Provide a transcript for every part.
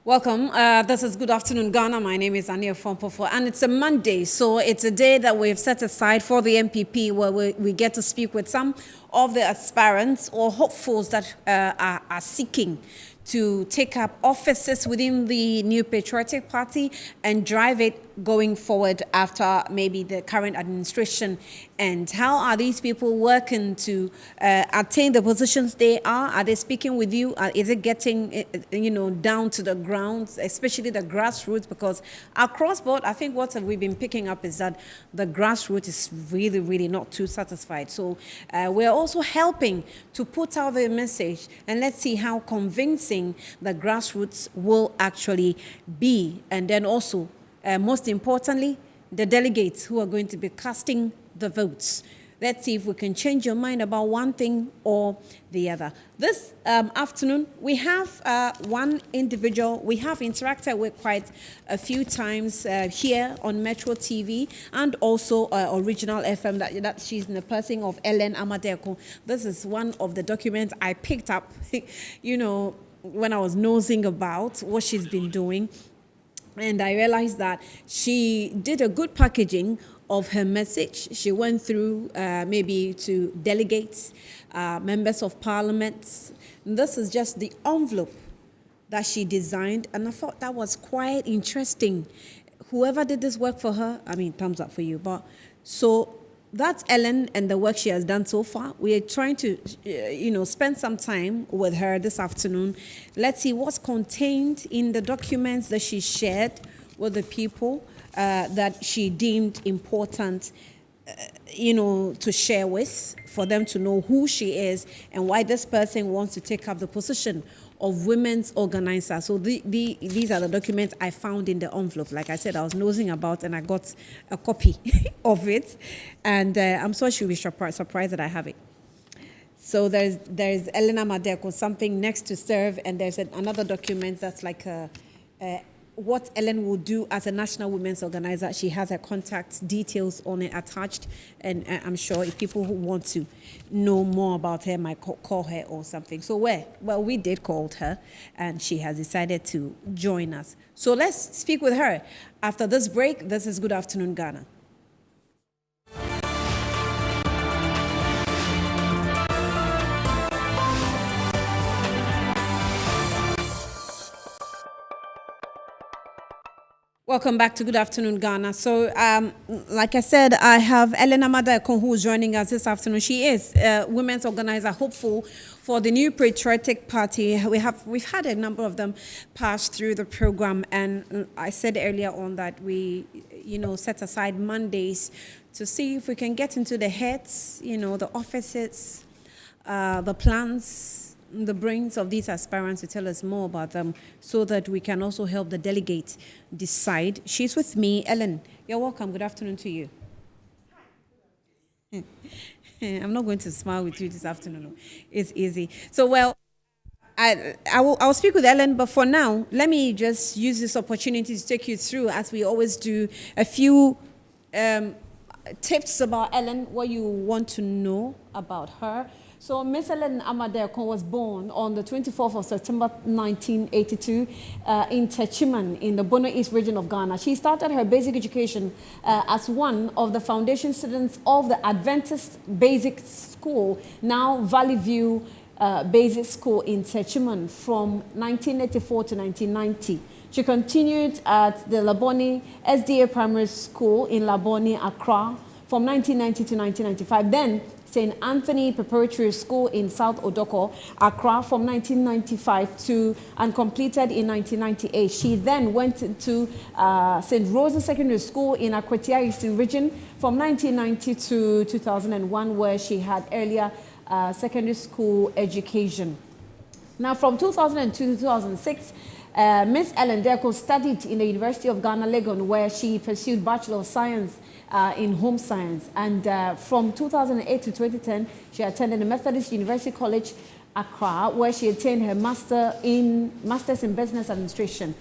Welcome. This is Good Afternoon, Ghana. My name is Ania Fompofo, and it's a Monday, so it's a day that we've set aside for the MPP where we get to speak with some of the aspirants or hopefuls that are seeking to take up offices within the new patriotic party and drive it going forward after maybe the current administration. And how are these people working to attain the positions they are? Are they speaking with you? Is it getting, down to the ground, especially the grassroots? Because across board, I think what we've been picking up is that the grassroots is really, really not too satisfied. So we're also helping to put out the message, and let's see how convincing the grassroots will actually be. And then also, most importantly, the delegates who are going to be casting the votes. Let's see if we can change your mind about one thing or the other. This afternoon, we have one individual we have interacted with quite a few times here on Metro TV and also Original FM that she's in the person of Ellen Amadeko. This is one of the documents I picked up, when I was nosing about what she's been doing. And I realized that she did a good packaging of her message. She went through maybe to delegates, members of parliament. And this is just the envelope that she designed, and I thought that was quite interesting. Whoever did this work for her, thumbs up for you. But so that's Ellen and the work she has done so far. We are trying to, spend some time with her this afternoon. Let's see what's contained in the documents that she shared with the people that she deemed important, to share with, for them to know who she is and why this person wants to take up the position of women's organizer. So these are the documents I found in the envelope. Like I said, I was nosing about and I got a copy of it. And I'm sure she'll be surprised that I have it. So there's Elena Madeko, something next to serve, and there's another document that's like what Ellen will do as a national women's organizer. She has her contact details on it attached, and I'm sure if people who want to know more about her might call her or something. So we did call her, and she has decided to join us. So let's speak with her. After this break, this is Good Afternoon, Ghana. Welcome back to Good Afternoon, Ghana. So, like I said, I have Elena Madeko who is joining us this afternoon. She is a women's organizer, hopeful for the new patriotic party. We've had a number of them pass through the program, and I said earlier on that we, set aside Mondays to see if we can get into the heads, the offices, the plans, the brains of these aspirants to tell us more about them so that we can also help the delegates decide. She's with me. Ellen, you're welcome. Good afternoon to you. I'm not going to smile with you this afternoon. It's easy. So, I'll speak with Ellen, but for now, let me just use this opportunity to take you through, as we always do, a few tips about Ellen, what you want to know about her. So Miss Ellen Amadeko was born on the 24th of September 1982 in Techiman in the Bono East region of Ghana. She started her basic education as one of the foundation students of the Adventist Basic School, now Valley View Basic School in Techiman, from 1984 to 1990. She continued at the Labone SDA Primary School in Labone, Accra, from 1990 to 1995. Then St. Anthony Preparatory School in South Odoko, Accra, from 1995 to and completed in 1998. She then went to St. Rose's Secondary School in Akwatia Eastern Region from 1990 to 2001, where she had earlier secondary school education. Now, from 2002 to 2006, Miss Ellen Deko studied in the University of Ghana, Legon, where she pursued Bachelor of Science in Home Science. And from 2008 to 2010, she attended the Methodist University College, Accra, where she attained her Master's in Business Administration,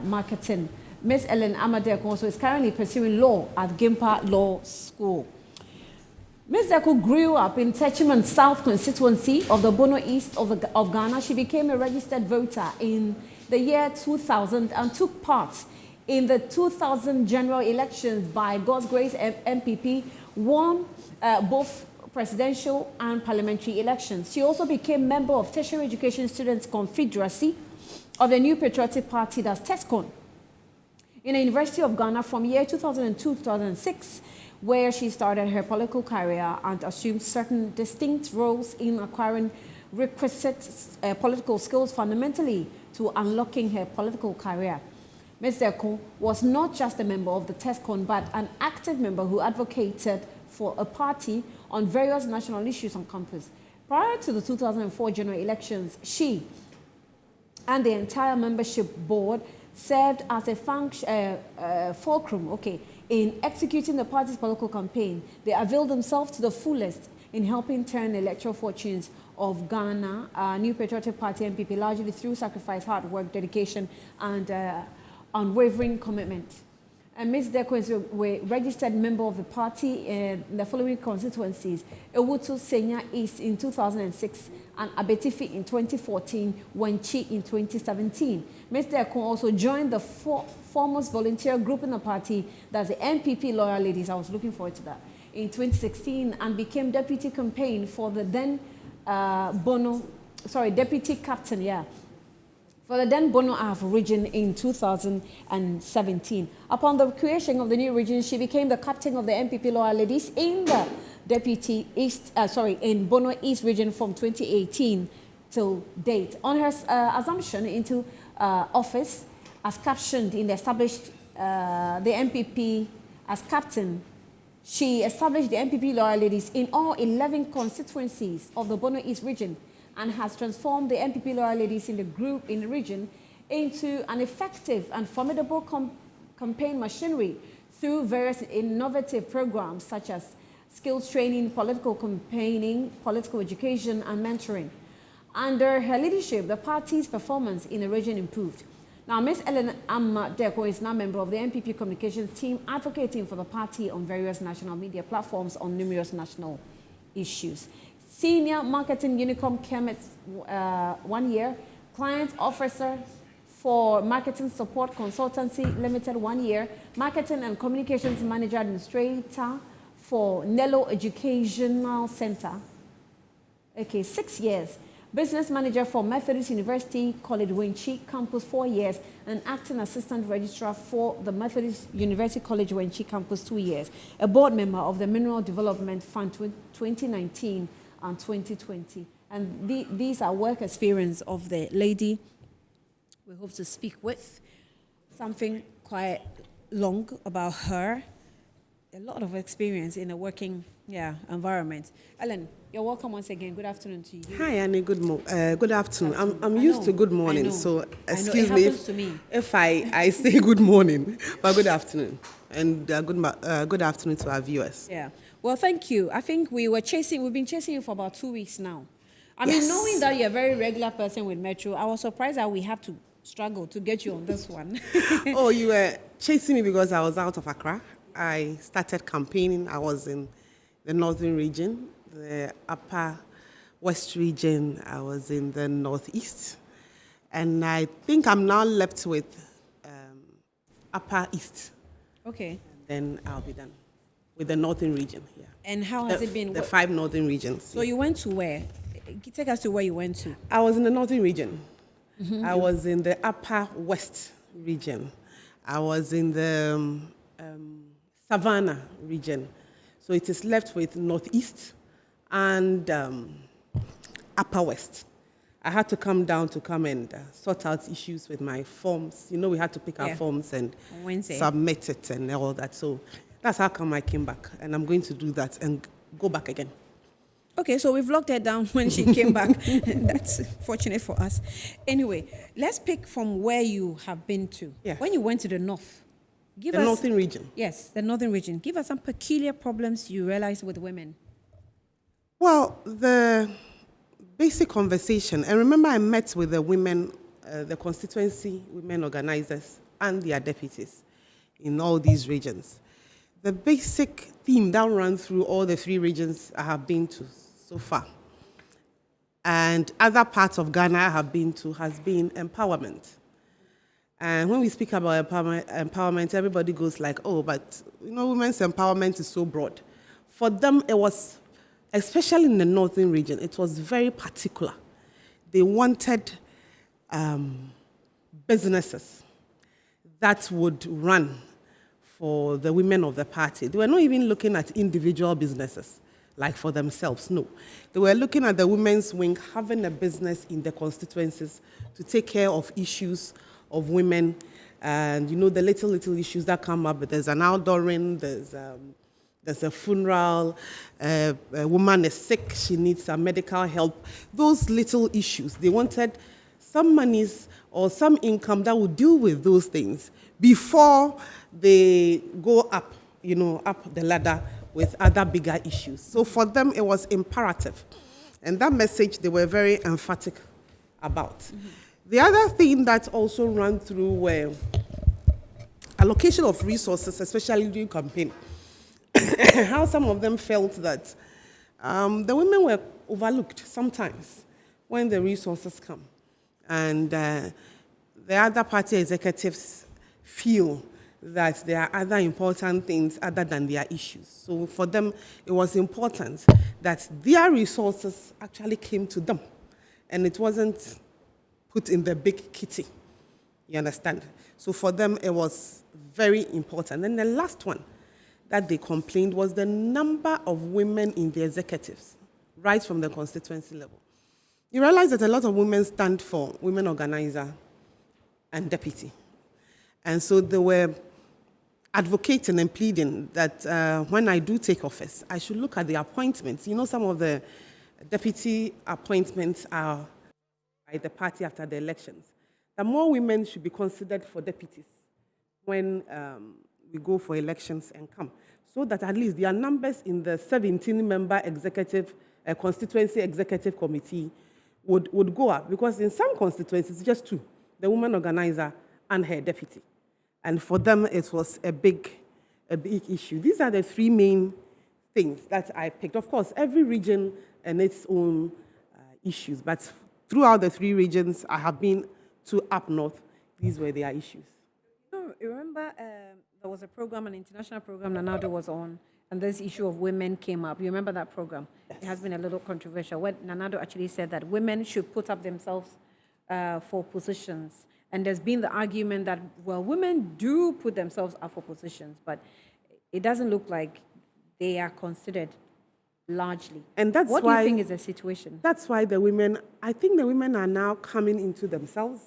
Marketing. Miss Ellen Amadeko also is currently pursuing law at Gimpa Law School. Ms. Daaku grew up in Techiman South constituency of the Bono East of Ghana. She became a registered voter in the year 2000 and took part in the 2000 general elections. By God's grace, MPP won both presidential and parliamentary elections. She also became member of Tertiary Education Students Confederacy of the New Patriotic Party, that's TESCON, in the University of Ghana from year 2002-2006, where she started her political career and assumed certain distinct roles in acquiring requisite political skills fundamentally to unlocking her political career. Ms. Daaku was not just a member of the TESCON, but an active member who advocated for a party on various national issues on campus. Prior to the 2004 general elections, she and the entire membership board served as a fulcrum, in executing the party's political campaign. They availed themselves to the fullest in helping turn the electoral fortunes of Ghana, New Patriotic Party MPP, largely through sacrifice, hard work, dedication, and unwavering commitment. And Ms. Daaku is a registered member of the party in the following constituencies: Ewutu Senya East in 2006, and Abetifi in 2014, Wenchi in 2017. Ms. Daaku also joined the foremost volunteer group in the party, that's the MPP Loyal Ladies. I was looking forward to that. In 2016, and became deputy campaign for the then deputy captain, for the then Bono Ave region in 2017. Upon the creation of the new region, she became the captain of the MPP Loyal Ladies in the in Bono East region from 2018 till date. On her assumption into office, as captioned in the established the MPP as captain, she established the MPP Loyal Ladies in all 11 constituencies of the Bono East region, and has transformed the MPP Loyal Ladies in the group in the region into an effective and formidable campaign machinery through various innovative programs such as skills training, political campaigning, political education, and mentoring. Under her leadership, the party's performance in the region improved. Now, Ms. Ellen Amma Daaku is now a member of the MPP communications team, advocating for the party on various national media platforms on numerous national issues. Senior Marketing Unicom Chemist 1 year, Client Officer for Marketing Support Consultancy Limited 1 year, Marketing and Communications Manager Administrator for Nello Educational Center, 6 years, Business Manager for Methodist University College Wenchi Campus 4 years, and Acting Assistant Registrar for the Methodist University College Wenchi Campus 2 years, a board member of the Mineral Development Fund 2019 and 2020. And these are work experience of the lady we hope to speak with. Something quite long about her. A lot of experience in a working environment. Ellen, you're welcome once again. Good afternoon to you. Hi, Annie. Good afternoon. I'm used to good morning, so excuse me if I say good morning, but good afternoon. And good afternoon to our viewers. Yeah. Well, thank you. I think we've been chasing you for about 2 weeks now. I mean, knowing that you're a very regular person with Metro, I was surprised that we have to struggle to get you on this one. Oh, you were chasing me because I was out of Accra. I started campaigning. I was in the northern region, the upper west region. I was in the northeast. And I think I'm now left with upper east. Okay. And then I'll be done with the northern region. Yeah. And how has it been? The 5 northern regions. So you went to where? Take us to where you went to. I was in the northern region. I was in the upper west region. I was in the Savannah region. So it is left with northeast and upper west. I had to come down to come and sort out issues with my forms. You know, we had to pick our forms and submit it and all that. So that's how come I came back. And I'm going to do that and go back again. Okay, so we've locked her down when she came back. That's fortunate for us. Anyway, let's pick from where you have been to. Yeah. When you went to the north, the northern region. Yes, the northern region. Give us some peculiar problems you realized with women. Well, the basic conversation, and remember I met with the women, the constituency women organizers and their deputies in all these regions. The basic theme that runs through all the 3 regions I have been to so far, and other parts of Ghana I have been to, has been empowerment. And when we speak about empowerment, everybody goes like, oh, but women's empowerment is so broad. For them, it was, especially in the northern region, it was very particular. They wanted businesses that would run for the women of the party. They were not even looking at individual businesses, like for themselves, no. They were looking at the women's wing having a business in the constituencies to take care of issues of women and, the little issues that come up. There's an outdooring, there's a funeral, a woman is sick, she needs some medical help. Those little issues, they wanted some monies or some income that would deal with those things before they go up, up the ladder with other bigger issues. So for them, it was imperative. And that message they were very emphatic about. Mm-hmm. The other thing that also ran through were allocation of resources, especially during campaign. How some of them felt that the women were overlooked sometimes when the resources come. And the other party executives feel that there are other important things other than their issues. So for them, it was important that their resources actually came to them. And it wasn't put in the big kitty. You understand? So for them, it was very important. And the last one that they complained was the number of women in the executives, right from the constituency level. You realize that a lot of women stand for women organizer and deputy. And so they were advocating and pleading that when I do take office, I should look at the appointments. Some of the deputy appointments are by the party after the elections. That more women should be considered for deputies when we go for elections and come, so that at least their numbers in the 17-member executive constituency executive committee would go up. Because in some constituencies, just two, the woman organizer and her deputy. And for them, it was a big issue. These are the three main things that I picked. Of course, every region and its own issues, but throughout the three regions, I have been to up north. These were their issues. You remember there was a program, an international program Nanado was on, and this issue of women came up. You remember that program? Yes. It has been a little controversial. Where Nanado actually said that women should put up themselves for positions. And there's been the argument that, well, women do put themselves up for positions, but it doesn't look like they are considered largely. And that's what do you think is the situation? That's why I think the women are now coming into themselves.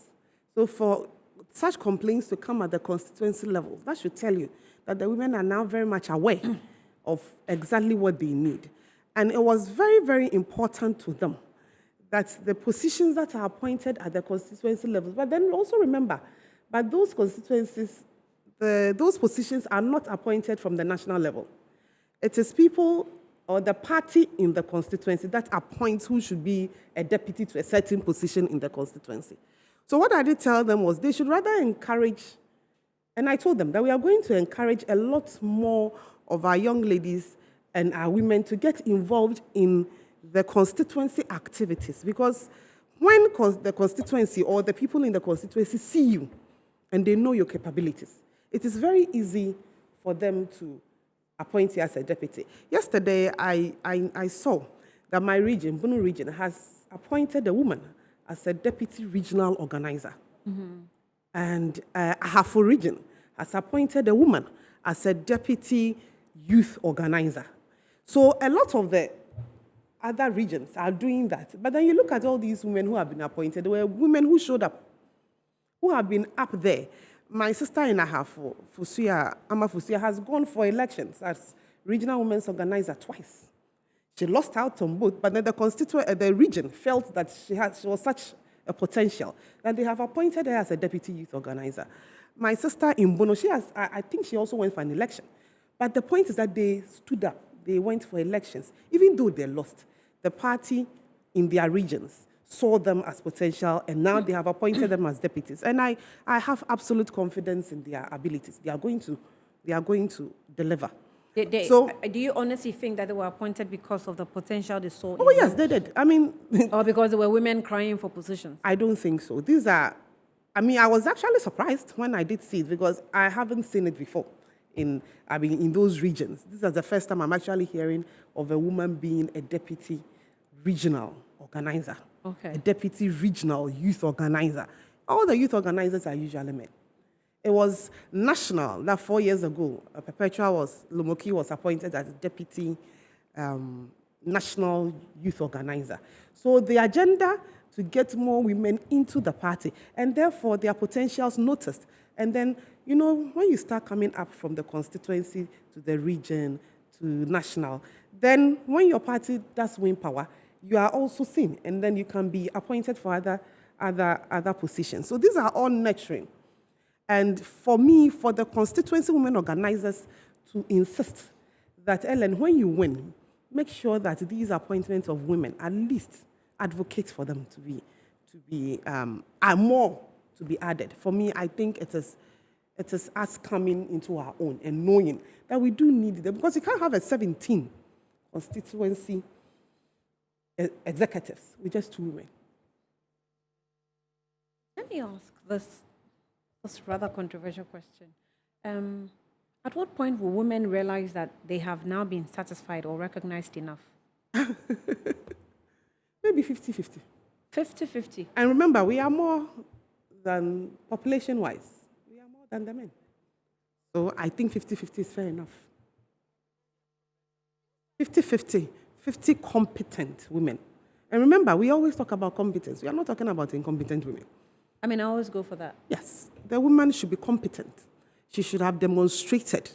So for such complaints to come at the constituency level, that should tell you that the women are now very much aware of exactly what they need. And it was very, very important to them that the positions that are appointed at the constituency level, but then also remember, but those constituencies, those positions are not appointed from the national level. It is people or the party in the constituency that appoints who should be a deputy to a certain position in the constituency. So what I did tell them was they should rather encourage, and I told them that we are going to encourage a lot more of our young ladies and our women to get involved in the constituency activities, because when the constituency or the people in the constituency see you and they know your capabilities, it is very easy for them to appoint you as a deputy. Yesterday, I saw that my region, Bunu region, has appointed a woman as a deputy regional organizer. Mm-hmm. And Ahafo region has appointed a woman as a deputy youth organizer. So a lot of the other regions are doing that. But then you look at all these women who have been appointed. There were women who showed up, who have been up there. My sister in Ahafo, Ama Fusia, has gone for elections as regional women's organizer twice. She lost out on both, but then the region felt that she was such a potential that they have appointed her as a deputy youth organizer. My sister in Bono, I think she also went for an election. But the point is that they stood up. They went for elections. Even though they lost, the party in their regions saw them as potential, and now they have appointed them as deputies. And I have absolute confidence in their abilities. They are going to deliver. So, do you honestly think that they were appointed because of the potential they saw? Oh, yes, they did. I mean... or because there were women crying for positions? I don't think so. These are... I mean, I was actually surprised when I did see it because I haven't seen it before in those regions. This is the first time I'm actually hearing of a woman being a deputy regional organizer. Okay. A deputy regional youth organizer. All the youth organizers are usually men. It was national that 4 years ago, Lumoki was appointed as deputy national youth organizer. So the agenda to get more women into the party, and therefore their potentials noticed. And then, when you start coming up from the constituency to the region to national, then when your party does win power, you are also seen, and then you can be appointed for other positions. So these are all nurturing. And for me, for the constituency women organizers to insist that, Ellen, when you win, make sure that these appointments of women at least advocate for them are more to be added. For me, I think it is us coming into our own and knowing that we do need them, because you can't have a 17 constituency executives with just 2 women. Let me ask this rather controversial question. At what point will women realize that they have now been satisfied or recognized enough? Maybe 50-50. 50-50. And remember, we are more than population-wise. We are more than the men. So I think 50-50 is fair enough. 50-50, 50 competent women. And remember, we always talk about competence. We are not talking about incompetent women. I mean, I always go for that. Yes, the woman should be competent. She should have demonstrated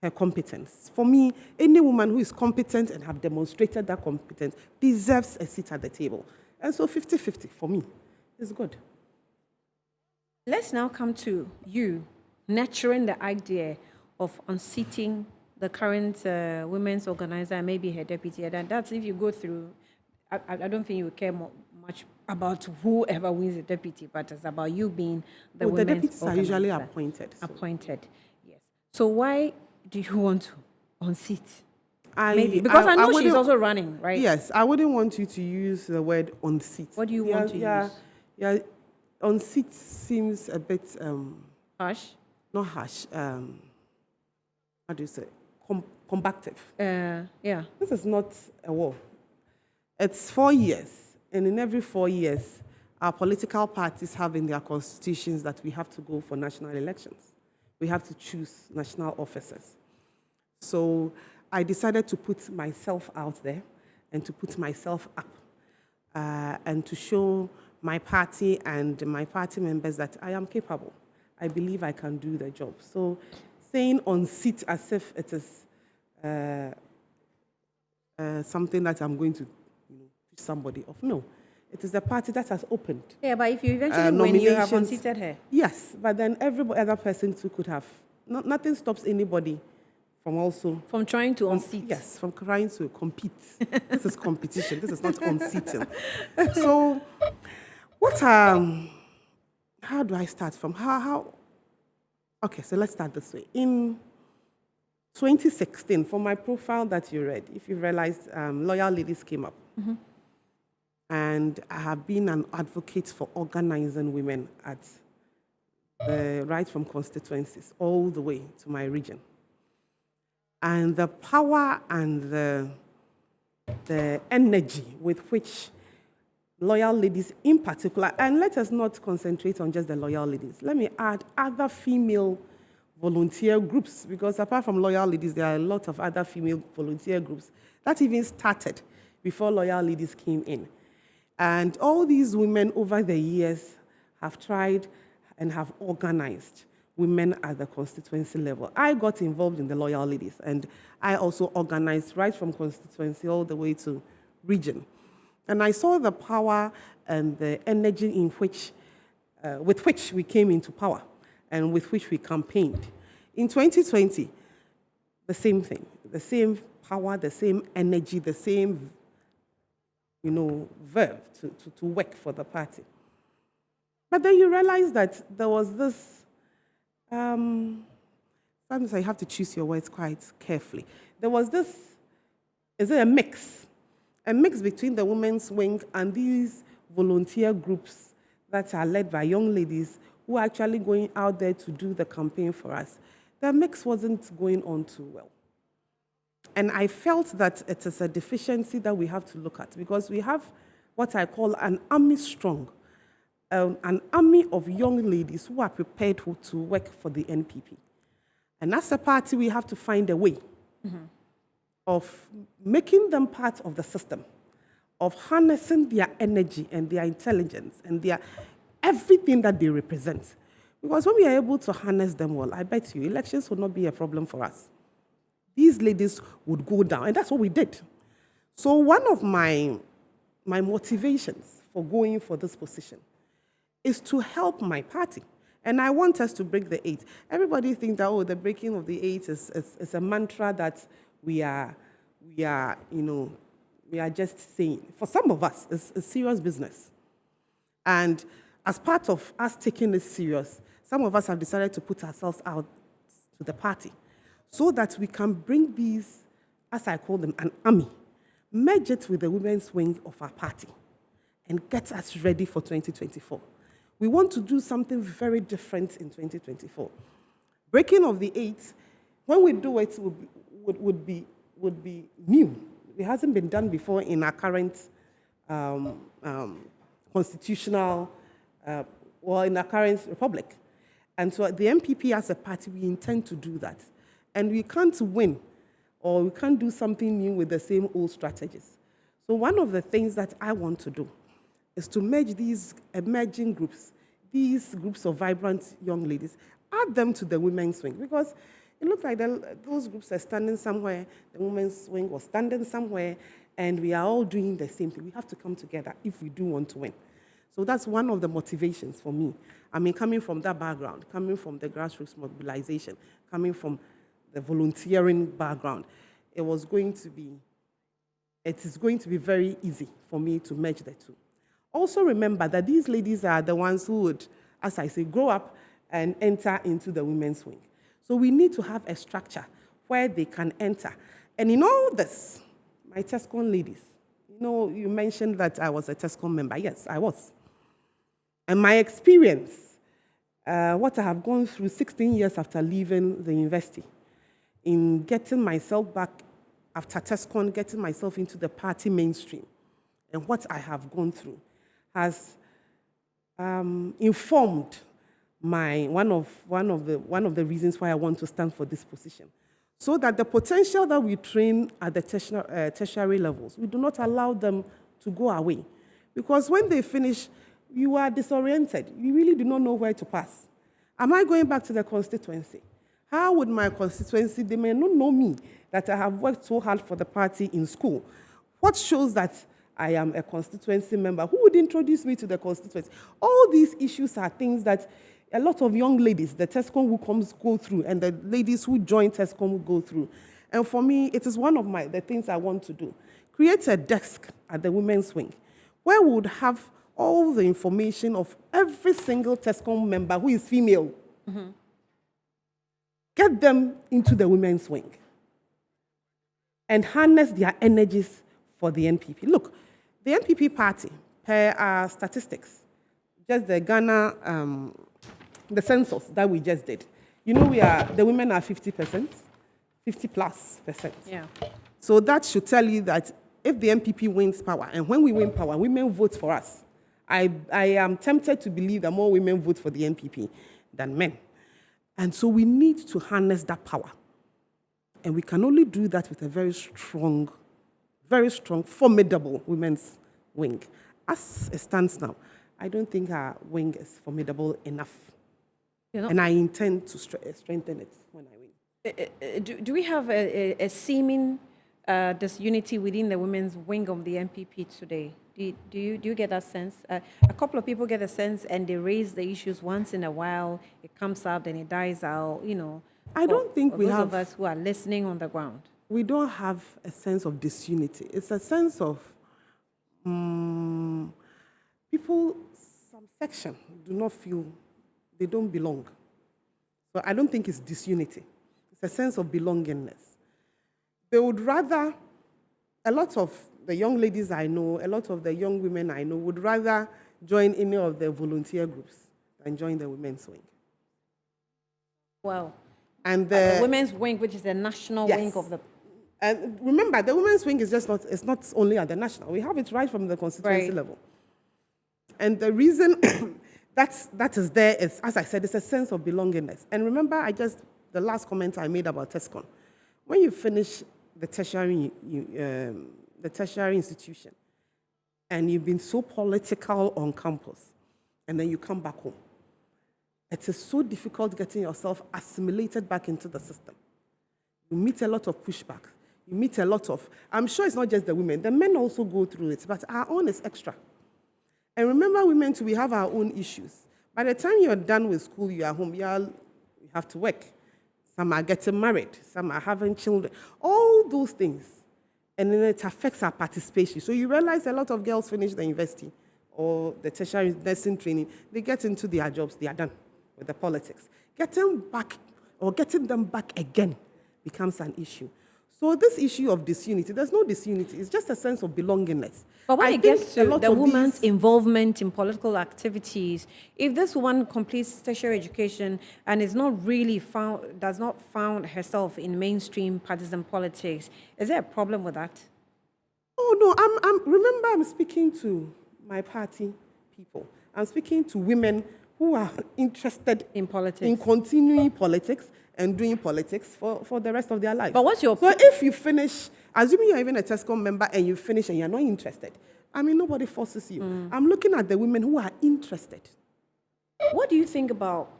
her competence. For me, any woman who is competent and have demonstrated that competence deserves a seat at the table. And so 50-50 for me is good. Let's now come to you nurturing the idea of unseating the current women's organizer and maybe her deputy. And that's if you go through, I don't think you would care much about whoever wins the deputy, but it's about you being the women's the deputies organizer. are usually appointed. So. Appointed, yes. So why do you want to unseat? Maybe because I know she's also running, right? Yes, I wouldn't want you to use the word unseat. What do you want to use? Yeah, unseat seems a bit Harsh. Not harsh. How do you say? Combative. Yeah. This is not a war. It's 4 years. And in every 4 years, our political parties have in their constitutions that we have to go for national elections. We have to choose national officers. So I decided to put myself out there and to put myself up and to show my party and my party members that I am capable. I believe I can do the job. So saying unseat as if it is something that I'm going to somebody off. No, it is the party that has opened. Yeah, but if you eventually win, you have unseated her. Yes, but then every other person too could have. Nothing stops anybody from trying to unseat. Yes, from trying to compete. This is competition. This is not unseating. So, how do I start from? Okay, so let's start this way. In 2016, for my profile that you read, if you realize, Loyal Ladies came up. Mm-hmm. And I have been an advocate for organizing women right from constituencies all the way to my region. And the power and the energy with which Loyal Ladies in particular, and let us not concentrate on just the Loyal Ladies. Let me add other female volunteer groups, because apart from Loyal Ladies, there are a lot of other female volunteer groups that even started before Loyal Ladies came in. And all these women over the years have tried and have organized women at the constituency level. I got involved in the Loyal Ladies, and I also organized right from constituency all the way to region. And I saw the power and the energy with which we came into power and with which we campaigned. In 2020, the same thing, the same power, the same energy, the same verb to work for the party. But then you realize that there was this, sometimes I have to choose your words quite carefully. There was this, is it a mix? A mix between the women's wing and these volunteer groups that are led by young ladies who are actually going out there to do the campaign for us, the mix wasn't going on too well. And I felt that it is a deficiency that we have to look at because we have what I call an army strong, an army of young ladies who are prepared to work for the NPP. And as a party, we have to find a way of making them part of the system, of harnessing their energy and their intelligence and their everything that they represent. Because when we are able to harness them well, I bet you elections will not be a problem for us. These ladies would go down, and that's what we did. So one of my motivations for going for this position is to help my party. And I want us to break the eight. Everybody thinks that, oh, the breaking of the eight is a mantra that we are just saying. For some of us, it's serious business. And as part of us taking this serious, some of us have decided to put ourselves out to the party so that we can bring these, as I call them, an army, merge it with the women's wing of our party, and get us ready for 2024. We want to do something very different in 2024. Breaking of the eight, when we do it, would be new. It hasn't been done before in our current constitutional, or in our current republic. And so the MPP as a party, we intend to do that. And we can't win, or we can't do something new with the same old strategies. So one of the things that I want to do is to merge these emerging groups, these groups of vibrant young ladies, add them to the women's wing, because it looks like those groups are standing somewhere, the women's wing was standing somewhere, and we are all doing the same thing. We have to come together if we do want to win. So that's one of the motivations for me. I mean, coming from that background, coming from the grassroots mobilization, coming from the volunteering background, it is going to be very easy for me to merge the two. Also remember that these ladies are the ones who would, as I say, grow up and enter into the women's wing. So we need to have a structure where they can enter. And in all this, my TESCON ladies, you mentioned that I was a TESCON member. Yes, I was. And my experience, what I have gone through 16 years after leaving the university, in getting myself back after TESCON, getting myself into the party mainstream, and what I have gone through has informed one of the reasons why I want to stand for this position. So that the potential that we train at the tertiary levels, we do not allow them to go away. Because when they finish, you are disoriented. You really do not know where to pass. Am I going back to the constituency? How would my constituency, they may not know me, that I have worked so hard for the party in school. What shows that I am a constituency member? Who would introduce me to the constituency? All these issues are things that a lot of young ladies, the TESCON who go through, and the ladies who join TESCON will go through. And for me, it is one of the things I want to do. Create a desk at the women's wing where we would have all the information of every single TESCON member who is female. Mm-hmm. Get them into the women's wing and harness their energies for the NPP. Look, the NPP party, per our statistics, just the Ghana, the census that we just did, the women are 50%, 50+%. Yeah. So that should tell you that if the NPP wins power, and when we win power, women vote for us. I am tempted to believe that more women vote for the NPP than men. And so we need to harness that power. And we can only do that with a very strong, formidable women's wing. As it stands now, I don't think our wing is formidable enough. And I intend to strengthen it when I win. Do we have a seeming disunity within the women's wing of the NPP today? Do you get that sense? A couple of people get a sense and they raise the issues once in a while. It comes out and it dies out, I don't think we have... those of us who are listening on the ground. We don't have a sense of disunity. It's a sense of people, some section, do not feel they don't belong. So I don't think it's disunity. It's a sense of belongingness. They would rather, a lot of the young ladies I know, a lot of the young women I know would rather join any of the volunteer groups than join the women's wing. Wow. And The women's wing, which is the national Yes. wing of the... And remember, the women's wing is just not, it's not only at the national. We have it right from the constituency Right. level. And the reason that is there is, as I said, it's a sense of belongingness. And remember, the last comment I made about TESCON, when you finish the tertiary institution, and you've been so political on campus, and then you come back home, it is so difficult getting yourself assimilated back into the system. You meet a lot of pushback. You meet a lot of, I'm sure it's not just the women, the men also go through it, but our own is extra. And remember, women too, we have our own issues. By the time you're done with school, you are home, you have to work. Some are getting married, some are having children, all those things. And then it affects our participation. So you realize a lot of girls finish the university or the tertiary nursing training, they get into their jobs, they are done with the politics. Getting them back again becomes an issue. So this issue of disunity, there's no disunity. It's just a sense of belongingness. But when I it think gets a to lot the of woman's these- involvement in political activities, if this woman completes tertiary education and is not really does not found herself in mainstream partisan politics, is there a problem with that? Oh no, remember I'm speaking to my party people. I'm speaking to women who are interested In politics. in continuing politics and doing politics for the rest of their lives. But what's your... So if you finish, assuming you're even a TESCOM member and you finish and you're not interested, I mean, nobody forces you. I'm looking at the women who are interested. What do you think about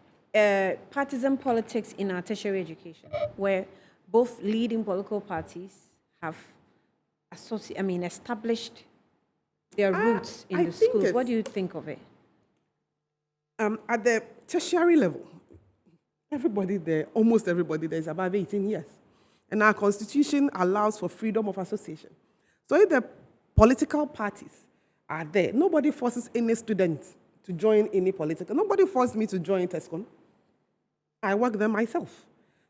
partisan politics in our tertiary education, where both leading political parties have established their roots in I the think schools? it's- What do you think of it? At the tertiary level, almost everybody there is above 18 years. And our constitution allows for freedom of association. So if the political parties are there, nobody forces any student to join any political. Nobody forced me to join TESCON. I work there myself.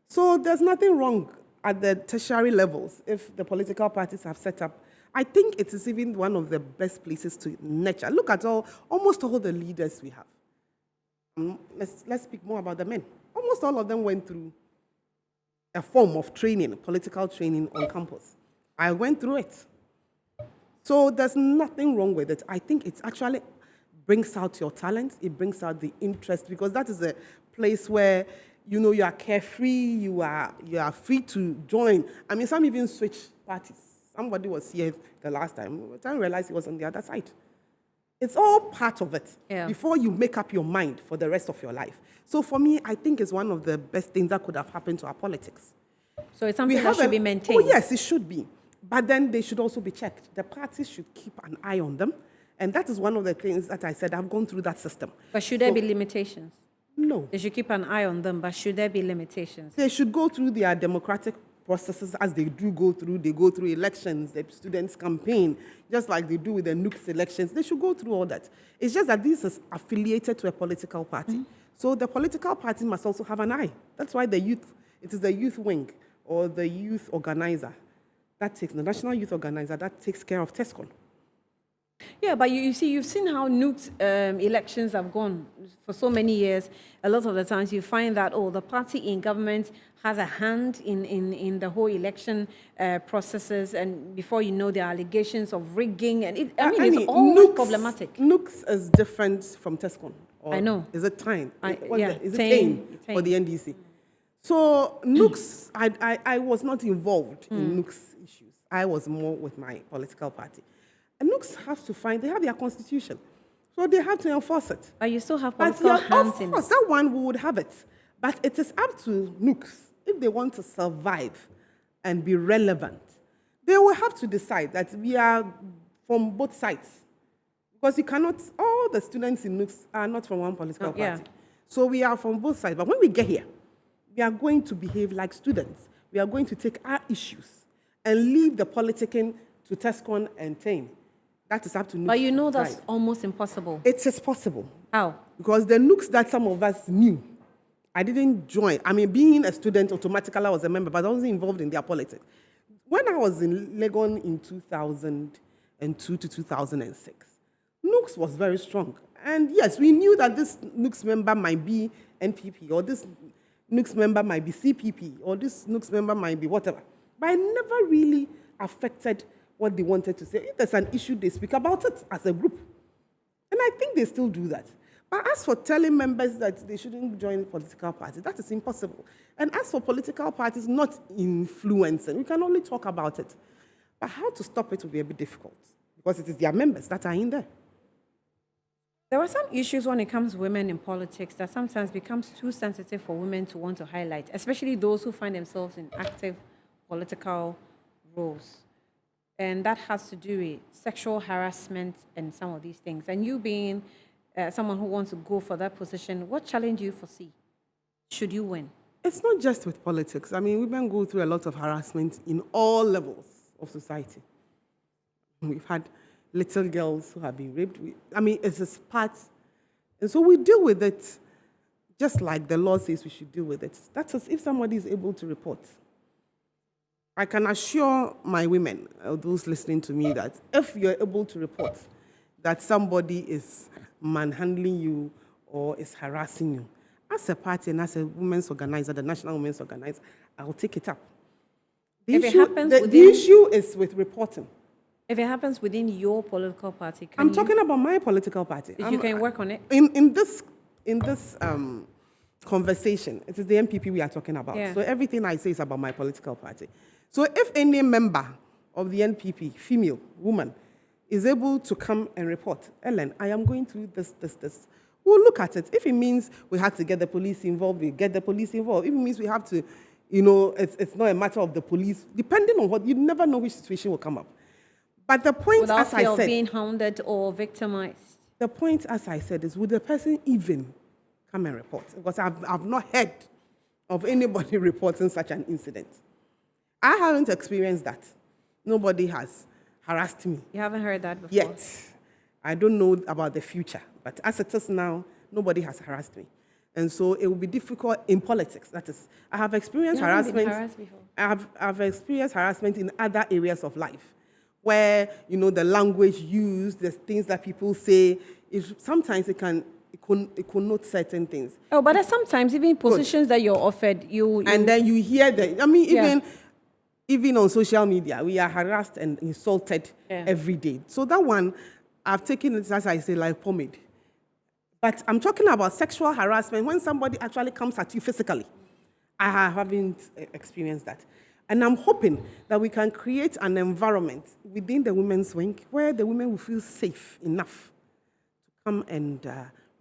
So there's nothing wrong at the tertiary levels if the political parties have set up. I think it is even one of the best places to nurture. Look at almost all the leaders we have. Let's speak more about the men. Almost all of them went through a form of training, political training on campus. I went through it. So there's nothing wrong with it. I think it actually brings out your talents, it brings out the interest, because that is a place where you are carefree, you are free to join. I mean, some even switch parties. Somebody was here the last time. I realized he was on the other side. It's all part of it before you make up your mind for the rest of your life. So for me, I think it's one of the best things that could have happened to our politics. So it's something that should be maintained. Oh, yes, it should be. But then they should also be checked. The parties should keep an eye on them. And that is one of the things that I said, I've gone through that system. But should there be limitations? No. They should keep an eye on them, but should there be limitations? They should go through their democratic processes as they do go through. They go through elections, the students campaign, just like they do with the NUCS elections. They should go through all that. It's just that this is affiliated to a political party. So the political party must also have an eye. That's why it is the youth wing or the youth organizer the national youth organizer that takes care of TESCON. Yeah, but you see, you've seen how nuked elections have gone for so many years. A lot of the times you find that, the party in government has a hand in the whole election processes, and before you know, there are allegations of rigging, and it's always problematic. NUCS is different from TESCON. I know. Is it time? Is it TAME for the NDC? So NUCS, I was not involved in NUCS issues. I was more with my political party. And NUCS have to they have their constitution. So they have to enforce it. But you still have political hands in it. Of course, that one we would have it. But it is up to NUCS, if they want to survive and be relevant, they will have to decide that we are from both sides. Because you cannot, all the students in NUCS are not from one political party. Yeah. So we are from both sides. But when we get here, we are going to behave like students. We are going to take our issues and leave the politicking to TESCON and TAME. That is up to NUCS. But you know that's almost impossible. It is possible. How? Because the NUCS that some of us knew, I didn't join. I mean, being a student, automatically I was a member, but I wasn't involved in their politics. When I was in Legon in 2002 to 2006, Nooks was very strong. And yes, we knew that this Nooks member might be NPP, or this Nooks member might be CPP, or this Nooks member might be whatever. But it never really affected what they wanted to say. If there's an issue, they speak about it as a group. And I think they still do that. But as for telling members that they shouldn't join political parties, that is impossible. And as for political parties not influencing, we can only talk about it. But how to stop it will be a bit difficult, because it is their members that are in there. There are some issues when it comes to women in politics that sometimes becomes too sensitive for women to want to highlight, especially those who find themselves in active political roles. And that has to do with sexual harassment and some of these things. And you being someone who wants to go for that position, what challenge do you foresee should you win? It's not just with politics. I mean, women go through a lot of harassment in all levels of society. We've had little girls who have been raped. It's a part. And so we deal with it just like the law says we should deal with it. That's if somebody is able to report. I can assure my women, those listening to me, that if you're able to report that somebody is manhandling you or is harassing you, as a party and as a women's organizer, the National Women's Organizer, I'll take it up. The issue is with reporting. If it happens within your political party, I'm talking about my political party. You can work on it. In this conversation, it is the MPP we are talking about. Yeah. So everything I say is about my political party. So if any member of the NPP, female, woman, is able to come and report, Ellen, I am going through this. We'll look at it. If it means we have to get the police involved, we get the police involved. If it means we have to, it's not a matter of the police. Depending on what, you never know which situation will come up. But the point, without as I fear of said, being hounded or victimized. The point, as I said, is would the person even come and report? Because I've not heard of anybody reporting such an incident. I haven't experienced that. Nobody has harassed me. You haven't heard that before? Yet. I don't know about the future. But as it is now, nobody has harassed me. And so it will be difficult in politics. That is, I have experienced harassment. Been harassed before. I've experienced harassment in other areas of life, where the language used, the things that people say, sometimes it connotes certain things. Oh, but sometimes even positions that you're offered, you and then you hear that. Even on social media, we are harassed and insulted every day. So that one, I've taken it, as I say, like pomade. But I'm talking about sexual harassment when somebody actually comes at you physically. I haven't experienced that. And I'm hoping that we can create an environment within the women's wing where the women will feel safe enough to come and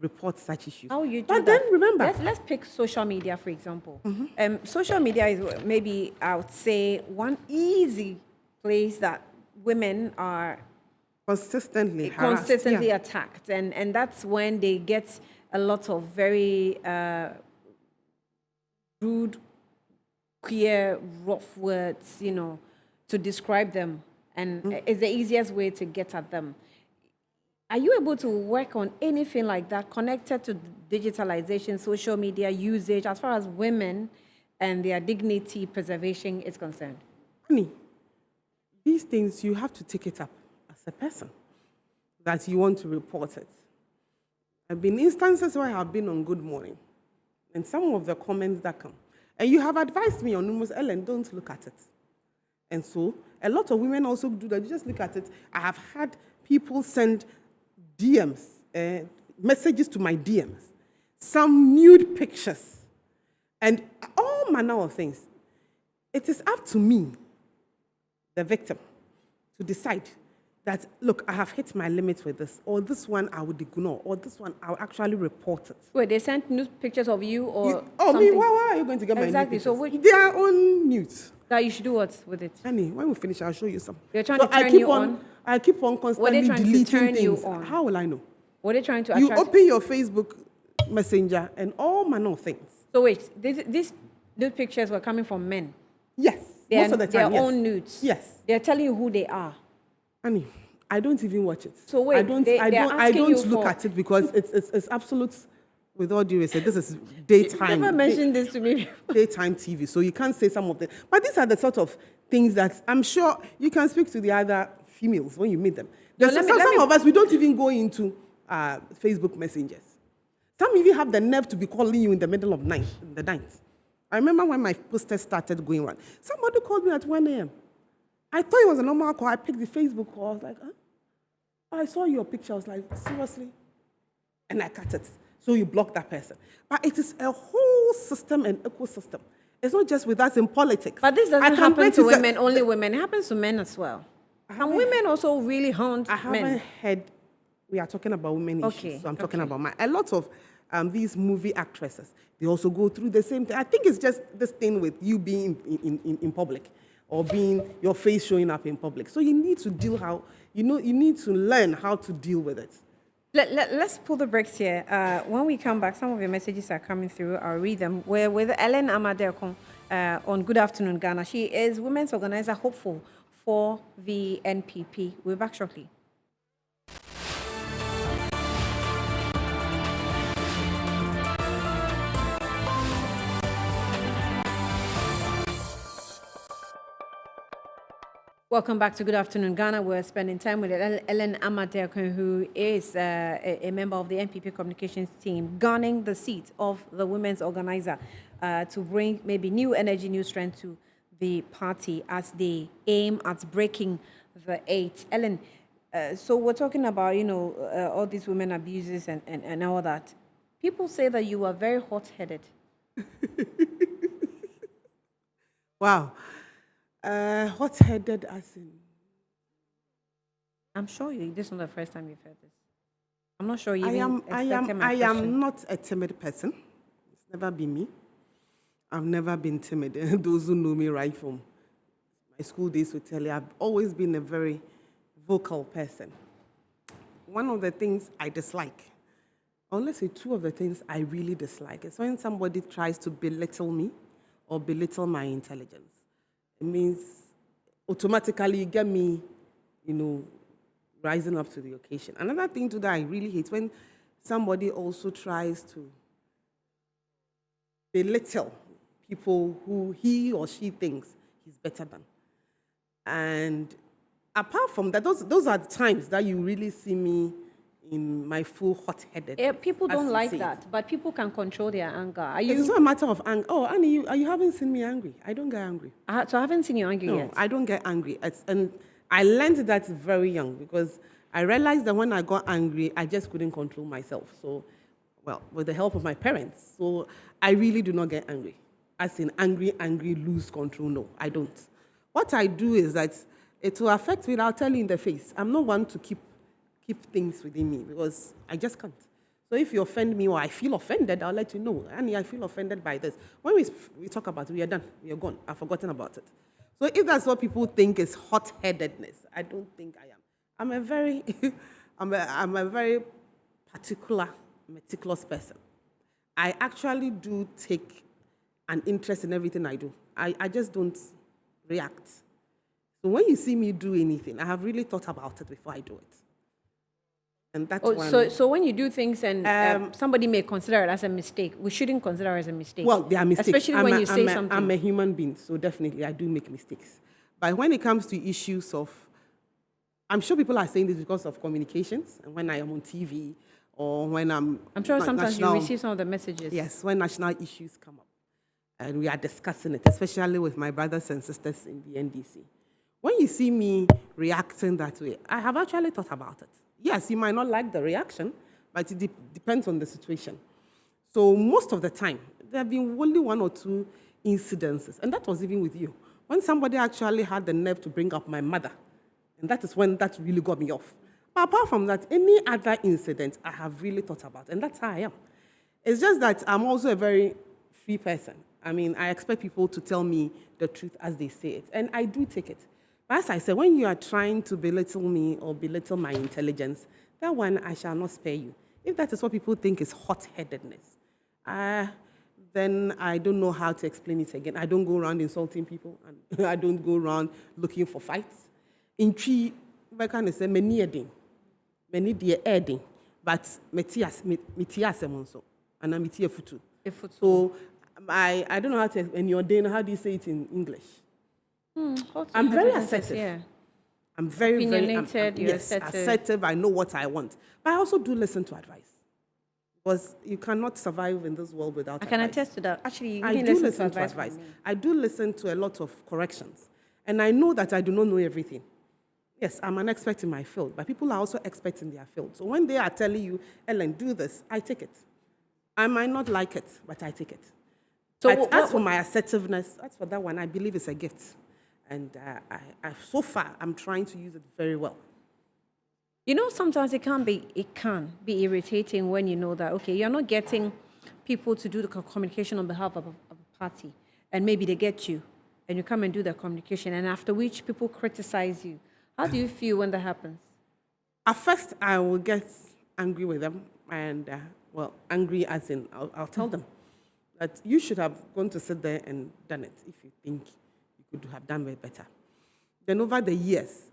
report such issues. How you do but that? Then remember, let's pick social media, for example. Social media is maybe, I would say, one easy place that women are consistently attacked. And that's when they get a lot of very rude, queer, rough words, to describe them. And it's the easiest way to get at them. Are you able to work on anything like that connected to digitalization, social media usage, as far as women and their dignity preservation is concerned? Honey, these things, you have to take it up as a person that you want to report it. There have been instances where I have been on Good Morning, and some of the comments that come, and you have advised me on numerous, Ellen, don't look at it. And so a lot of women also do that. You just look at it. I have had people send DMs, messages to my DMs, some nude pictures, and all manner of things. It is up to me, the victim, to decide that, look, I have hit my limit with this, or this one I would ignore, or this one I will actually report it. Wait, they sent nude pictures of you or something? Why are you going to get my nude pictures? So they are on mute. That you should do what with it? Honey, when we finish, I'll show you some. They're trying to turn you on? I keep on constantly deleting things. How will I know? What are they trying to You open your Facebook Messenger and all manner of things. So wait, these pictures were coming from men? Yes, most of the time, their own nudes? Yes. They're telling you who they are? Honey, I don't even watch it. So wait, I don't look at it because it's absolute. With all due respect, this is daytime. You never mentioned this to me. Daytime TV, so you can't say some of them. But these are the sort of things that I'm sure you can speak to the other females when you meet them. No, There's some of us, we don't even go into Facebook messengers. Some even have the nerve to be calling you in the middle of the night. I remember when my posters started going on. Somebody called me at 1 a.m. I thought it was a normal call. I picked the Facebook call. I was like, huh? I saw your picture. I was like, seriously? And I cut it. So you block that person. But it is a whole system and ecosystem. It's not just with us in politics. But this doesn't happen to women, only women. It happens to men as well. And women also really hunt men. I haven't heard, we are talking about women issues, so I'm talking about a lot of these movie actresses, they also go through the same thing. I think it's just this thing with you being in public or being your face showing up in public. So you need to you need to learn how to deal with it. Let's pull the brakes here. When we come back, some of your messages are coming through. I'll read them. We're with Ellen Amadekon on Good Afternoon Ghana. She is women's organizer hopeful for the NPP. We're back shortly. Welcome back to Good Afternoon Ghana. We're spending time with Ellen Amadekon, who is a member of the NPP communications team, gunning the seat of the women's organizer to bring maybe new energy, new strength to the party as they aim at breaking the eight. Ellen, so we're talking about, all these women abuses and all that. People say that you are very hot-headed. Wow. Hot-headed as in? I'm sure this is not the first time you've heard this. I'm not sure you I am not a timid person. It's never been me. I've never been timid. Those who know me right from my school days will tell you I've always been a very vocal person. One of the things I dislike, or let's say two of the things I really dislike, is when somebody tries to belittle me or belittle my intelligence. It means automatically you get me, rising up to the occasion. Another thing too that I really hate, when somebody also tries to belittle people who he or she thinks he's better than. And apart from that, those are the times that you really see me in my full hot-headed. Yeah, people don't like that, but people can control their anger. It's not a matter of anger. Oh, Annie, you haven't seen me angry. I don't get angry. So I haven't seen you angry yet? No, I don't get angry. And I learned that very young because I realized that when I got angry, I just couldn't control myself. So, with the help of my parents. So I really do not get angry. As in angry, lose control. No, I don't. What I do is that it will affect me, and I'll tell you in the face. I'm not one to keep things within me because I just can't. So if you offend me or I feel offended, I'll let you know. Annie, I feel offended by this. When we talk about it, we are done. We are gone. I've forgotten about it. So if that's what people think is hot-headedness, I don't think I am. I'm a very, I'm a very particular, meticulous person. I actually do take an interest in everything I do. I just don't react. So when you see me do anything, I have really thought about it before I do it. And that's so when you do things and somebody may consider it as a mistake, we shouldn't consider it as a mistake. Well, they are mistakes. Especially when you say something. I'm a human being, so definitely I do make mistakes. But when it comes to issues of, I'm sure people are saying this because of communications, and when I am on TV or when I'm sure sometimes you receive some of the messages. Yes, when national issues come up, and we are discussing it, especially with my brothers and sisters in the NDC. When you see me reacting that way, I have actually thought about it. Yes, you might not like the reaction, but it depends on the situation. So most of the time, there have been only one or two incidences, and that was even with you. When somebody actually had the nerve to bring up my mother, and that is when that really got me off. But apart from that, any other incident I have really thought about, and that's how I am. It's just that I'm also a very free person. I mean, I expect people to tell me the truth as they say it, and I do take it. But as I said, when you are trying to belittle me or belittle my intelligence, that one I shall not spare you. If that is what people think is hot-headedness, then I don't know how to explain it again. I don't go around insulting people, and I don't go around looking for fights. In tree, I can say many dear adding, but metias also, and I'm metia futu. So I don't know how to. And your day, how do you say it in English? I'm very assertive. Yeah. I'm very, Opinionated, you're yes, assertive. assertive. I know what I want. But I also do listen to advice. Because you cannot survive in this world without I can advice. attest to that. Actually, you I even do listen to advice. From me. I do listen to a lot of corrections. And I know that I do not know everything. Yes, I'm an expert in my field, but people are also experts in their field. So when they are telling you, Ellen, do this, I take it. I might not like it, but I take it. So But as for my assertiveness, as for that one, I believe it's a gift. And so far, I'm trying to use it very well. You know, sometimes it can be irritating when you know that, okay, you're not getting people to do the communication on behalf of a party, and maybe they get you, and you come and do the communication, and after which people criticize you. How do you feel when that happens? At first, I will get angry with them, and, angry as in, I'll tell them that you should have gone to sit there and done it if you think you could have done it better. Then over the years,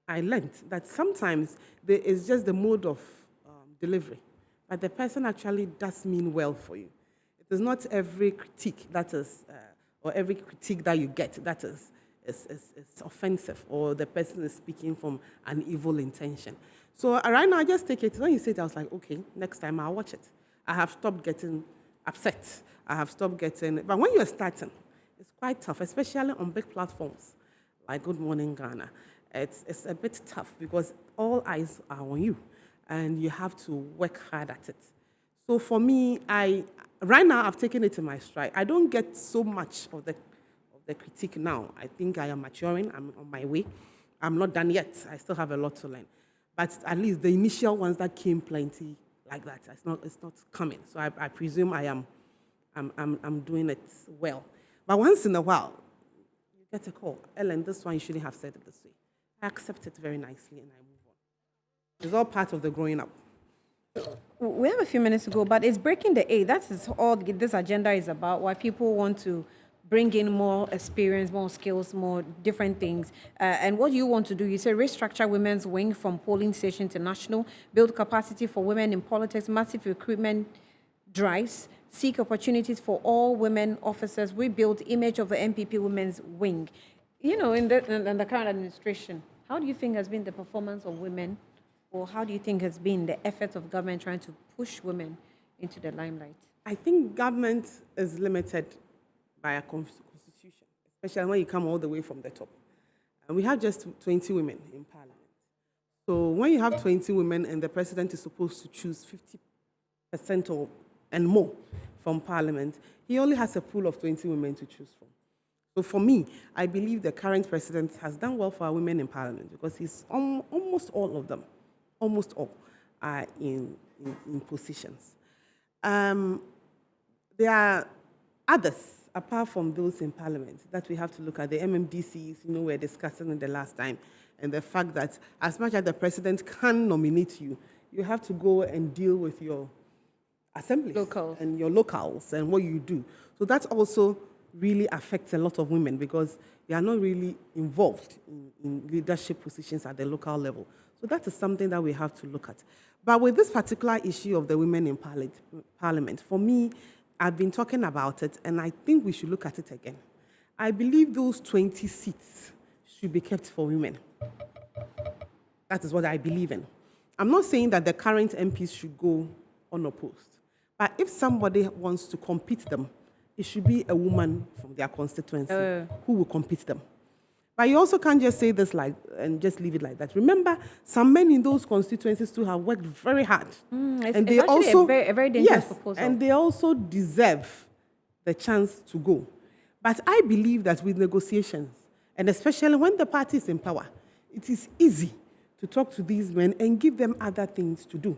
I learned that sometimes there is just the mode of delivery, but the person actually does mean well for you. It is not every critique that is, or every critique that you get that is offensive, or the person is speaking from an evil intention. So right now, I just take it. When you say it, I was like, okay, next time I'll watch it. I have stopped getting upset. I have stopped getting. But when you're starting, it's quite tough, especially on big platforms like Good Morning Ghana. It's a bit tough because all eyes are on you, and you have to work hard at it. So for me, right now I've taken it in my stride. I don't get so much of the critique now. I think I am maturing. I'm on my way. I'm not done yet. I still have a lot to learn. But at least the initial ones that came plenty like that, it's not coming. So I presume I'm doing it well. But once in a while, you get a call. Ellen, this one you shouldn't have said it this way. I accept it very nicely and I move on. It's all part of the growing up. We have a few minutes to go, but it's breaking the eight. That is all this agenda is about, why people want to bring in more experience, more skills, more different things. And what you want to do, you say restructure women's wing from polling station to national, build capacity for women in politics, massive recruitment drives, seek opportunities for all women officers, rebuild image of the MPP women's wing. You know, in the current administration, how do you think has been the performance of women, or how do you think has been the effort of government trying to push women into the limelight? I think government is limited by a constitution, especially when you come all the way from the top. And we have just 20 women in parliament. So when you have 20 women and the president is supposed to choose 50% and more from parliament, he only has a pool of 20 women to choose from. So for me, I believe the current president has done well for our women in parliament, because he's almost all of them, almost all, are in positions. There are others, apart from those in parliament, that we have to look at. The MMDCs, we were discussing it the last time, and the fact that as much as the president can nominate you, you have to go and deal with your assemblies and your locals and what you do. So that also really affects a lot of women, because they are not really involved in leadership positions at the local level. So that is something that we have to look at. But with this particular issue of the women in parliament, for me, I've been talking about it, and I think we should look at it again. I believe those 20 seats should be kept for women. That is what I believe in. I'm not saying that the current MPs should go unopposed. But if somebody wants to compete them, it should be a woman from their constituency who will compete them. But you also can't just say this and just leave it like that. Remember, some men in those constituencies too have worked very hard. And they also a very dangerous proposal. And they also deserve the chance to go. But I believe that with negotiations, and especially when the party is in power, it is easy to talk to these men and give them other things to do,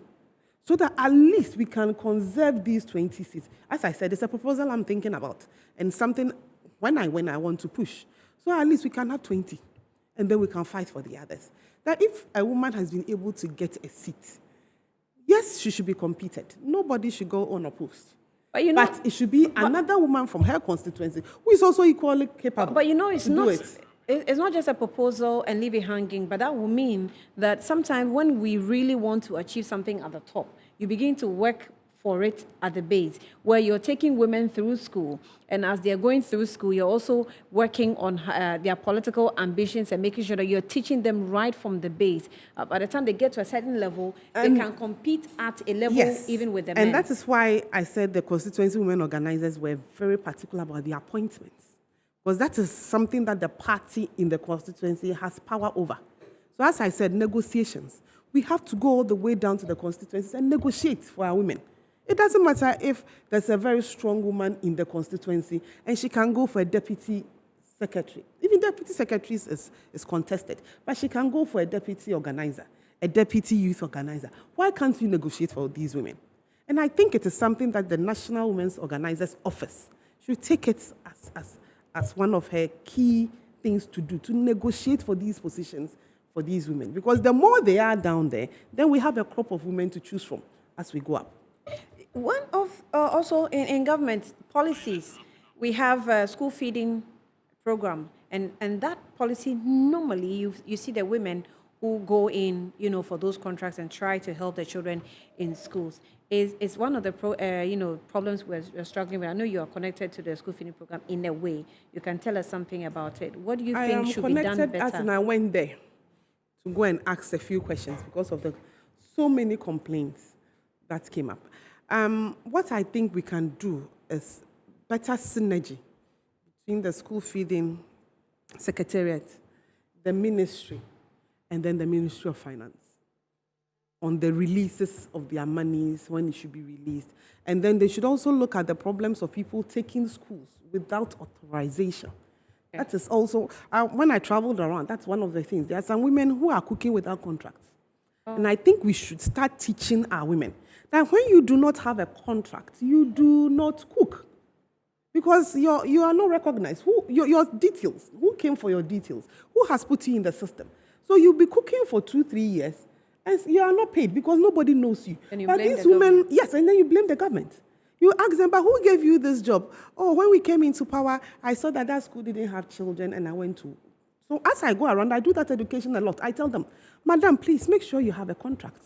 so that at least we can conserve these 20 seats. As I said, it's a proposal I'm thinking about, and something when I want to push. So at least we can have 20, and then we can fight for the others. That if a woman has been able to get a seat, yes, she should be competed. Nobody should go unopposed. But it should be another woman from her constituency who is also equally capable. But it's not just a proposal and leave it hanging, but that will mean that sometimes when we really want to achieve something at the top, you begin to work for it at the base, where you're taking women through school, and as they're going through school, you're also working on their political ambitions and making sure that you're teaching them right from the base. By the time they get to a certain level, they can compete at a level even with the men. And that is why I said the constituency women organizers were very particular about the appointments, because that is something that the party in the constituency has power over. So as I said, negotiations. We have to go all the way down to the constituencies and negotiate for our women. It doesn't matter if there's a very strong woman in the constituency and she can go for a deputy secretary. Even deputy secretaries is contested, but she can go for a deputy organizer, a deputy youth organizer. Why can't we negotiate for these women? And I think it is something that the National Women's Organizers Office should take it as one of her key things to do, to negotiate for these positions for these women. Because the more they are down there, then we have a crop of women to choose from as we go up. One of, also in government policies, we have a school feeding program. And that policy, normally you see the women who go in, for those contracts and try to help the children in schools. Is one of the problems we're struggling with. I know you are connected to the school feeding program in a way. You can tell us something about it. What do you think should be done better? I am connected as I went there to go and ask a few questions because of the so many complaints that came up. What I think we can do is better synergy between the school feeding secretariat, the ministry, and then the Ministry of Finance on the releases of their monies, when it should be released. And then they should also look at the problems of people taking schools without authorization. Okay. That is also, when I traveled around, that's one of the things. There are some women who are cooking without contracts. Oh. And I think we should start teaching our women that when you do not have a contract, you do not cook. Because you are not recognized. Your details, who came for your details? Who has put you in the system? So you'll be cooking for 2-3 years, and you are not paid because nobody knows you. And you but blame these the women, government. yes, and then you blame the government. You ask them, but who gave you this job? Oh, when we came into power, I saw that school didn't have children, and I went to. So as I go around, I do that education a lot. I tell them, Madam, please make sure you have a contract.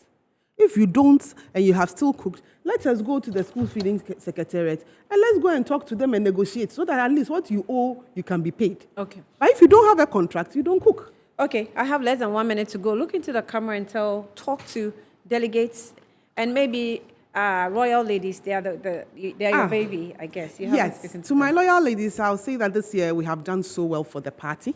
If you don't, and you have still cooked, let us go to the school feeding secretariat, and let's go and talk to them and negotiate so that at least what you owe, you can be paid. Okay. But if you don't have a contract, you don't cook. Okay, I have less than 1 minute to go. Look into the camera and talk to delegates and maybe royal ladies. They are your baby, I guess. Yes, to my loyal ladies, I'll say that this year we have done so well for the party.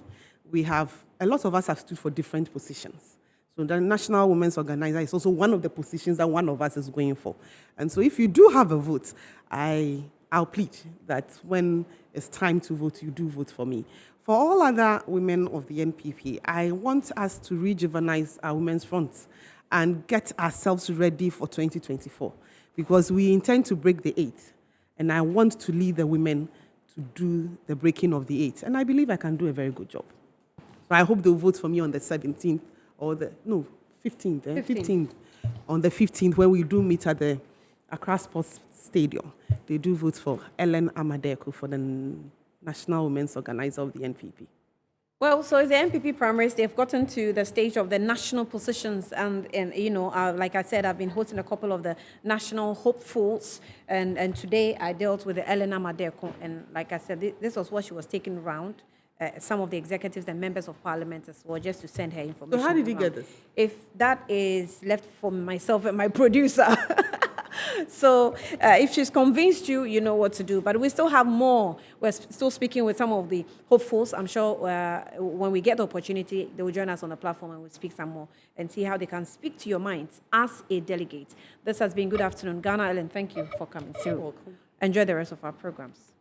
A lot of us have stood for different positions. So the National Women's Organizer is also one of the positions that one of us is going for. And so if you do have a vote, I'll plead that when it's time to vote, you do vote for me. For all other women of the NPP, I want us to rejuvenate our women's fronts and get ourselves ready for 2024 because we intend to break the 8. And I want to lead the women to do the breaking of the 8. And I believe I can do a very good job. So I hope they'll vote for me on the 17th or 15th. 15th. On the 15th, when we do meet at the Accra Sports Stadium, they do vote for Ellen Amadeku for the National Women's Organizer of the NPP. Well, so the NPP primaries, they've gotten to the stage of the national positions. And like I said, I've been hosting a couple of the national hopefuls. And today I dealt with the Ellen Amadeku. And like I said, this was what she was taking around. Some of the executives and members of parliament as well, just to send her information. So how did you get this? If that is left for myself and my producer. So if she's convinced you, you know what to do. But we still have more. We're still speaking with some of the hopefuls. I'm sure when we get the opportunity, they will join us on the platform and we'll speak some more and see how they can speak to your minds as a delegate. This has been Good Afternoon Ghana. Ellen, thank you for coming through. You're welcome. Enjoy the rest of our programs.